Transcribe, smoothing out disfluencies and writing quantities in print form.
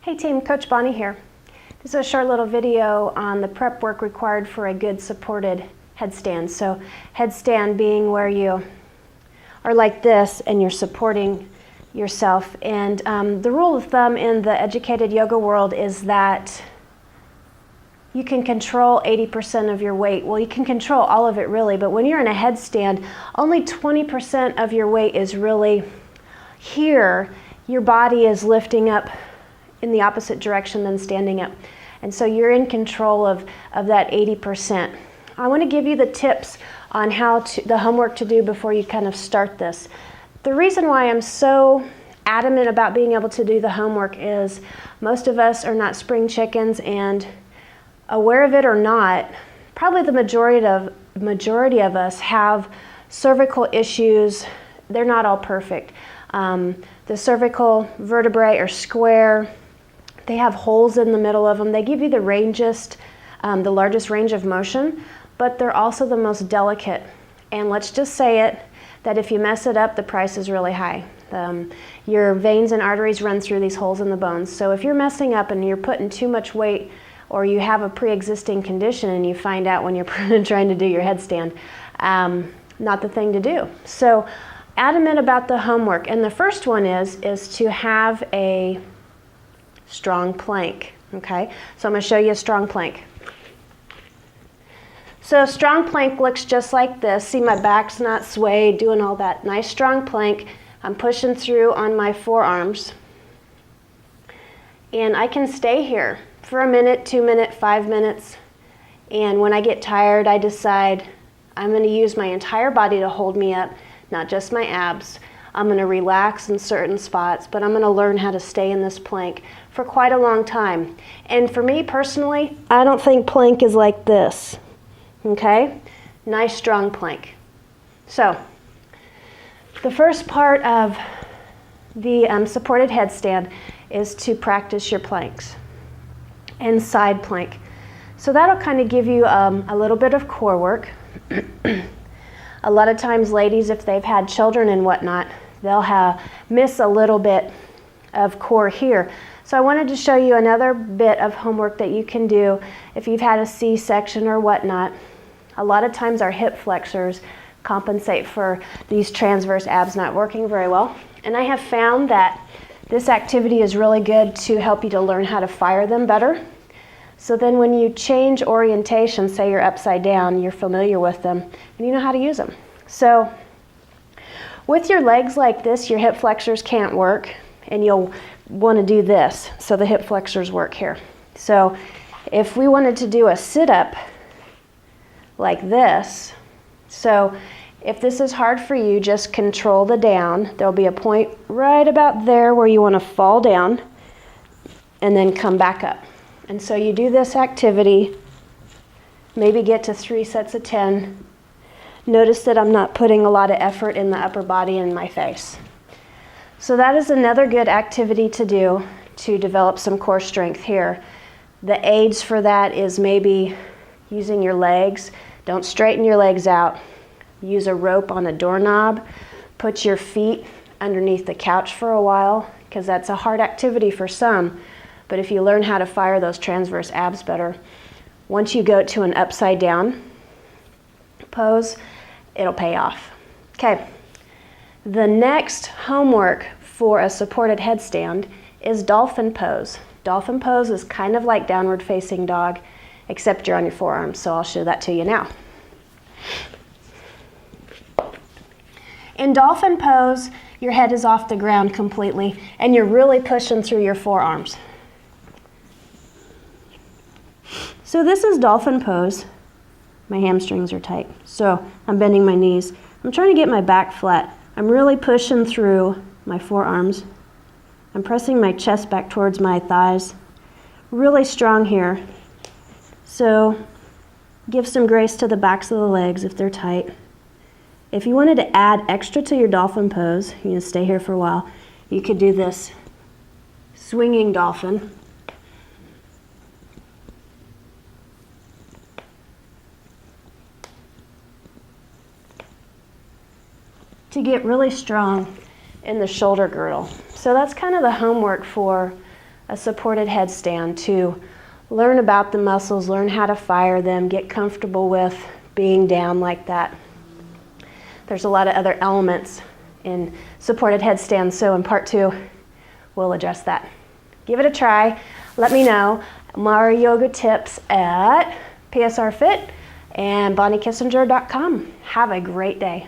Hey team, Coach Bonnie here. This is a short little video on the prep work required for a good supported headstand. So headstand being where you are like this and you're supporting yourself. And the rule of thumb in the educated yoga world is that you can control 80% of your weight. Well, you can control all of it really, but when you're in a headstand, only 20% of your weight is really here. Your body is lifting up in the opposite direction than standing up. And so you're in control of that 80%. I want to give you the tips on the homework to do before you kind of start this. The reason why I'm so adamant about being able to do the homework is most of us are not spring chickens, and aware of it or not, probably the majority of us have cervical issues. They're not all perfect. The cervical vertebrae are square. They have holes in the middle of them. They give you the largest range of motion, but they're also the most delicate. And let's just say it, that if you mess it up, the price is really high. Your veins and arteries run through these holes in the bones. So if you're messing up and you're putting too much weight, or you have a pre-existing condition and you find out when you're trying to do your headstand, not the thing to do. So adamant about the homework. And the first one is to have a strong plank, okay? So I'm gonna show you a strong plank. So a strong plank looks just like this. See, my back's not swayed, doing all that. Nice strong plank. I'm pushing through on my forearms. And I can stay here for a minute, 2 minutes, 5 minutes. And when I get tired, I decide I'm gonna use my entire body to hold me up, not just my abs. I'm gonna relax in certain spots, but I'm gonna learn how to stay in this plank for quite a long time. And for me personally, I don't think plank is like this, okay? Nice strong plank. So, the first part of the supported headstand is to practice your planks and side plank. So that'll kind of give you a little bit of core work. A lot of times ladies, if they've had children and whatnot, they'll miss a little bit of core here. So I wanted to show you another bit of homework that you can do if you've had a C-section or whatnot. A lot of times our hip flexors compensate for these transverse abs not working very well. And I have found that this activity is really good to help you to learn how to fire them better. So then when you change orientation, say you're upside down, you're familiar with them, and you know how to use them. So with your legs like this, your hip flexors can't work, and you'll want to do this, so the hip flexors work here. So if we wanted to do a sit-up like this, so if this is hard for you, just control the down. There'll be a point right about there where you want to fall down and then come back up. And so you do this activity, maybe get to 3 sets of 10. Notice that I'm not putting a lot of effort in the upper body and my face. So that is another good activity to do to develop some core strength here. The aids for that is maybe using your legs. Don't straighten your legs out. Use a rope on a doorknob. Put your feet underneath the couch for a while, because that's a hard activity for some. But if you learn how to fire those transverse abs better, once you go to an upside down pose, it'll pay off. Okay, the next homework for a supported headstand is dolphin pose. Dolphin pose is kind of like downward facing dog, except you're on your forearms, so I'll show that to you now. In dolphin pose, your head is off the ground completely, and you're really pushing through your forearms. So this is dolphin pose. My hamstrings are tight, so I'm bending my knees. I'm trying to get my back flat. I'm really pushing through my forearms. I'm pressing my chest back towards my thighs. Really strong here. So give some grace to the backs of the legs if they're tight. If you wanted to add extra to your dolphin pose, you know, stay here for a while, you could do this swinging dolphin. To get really strong in the shoulder girdle. So that's kind of the homework for a supported headstand to learn about the muscles, learn how to fire them, get comfortable with being down like that. There's a lot of other elements in supported headstands, so in part 2, we'll address that. Give it a try. Let me know. More yoga tips at PSR Fit and BonnieKissinger.com. Have a great day.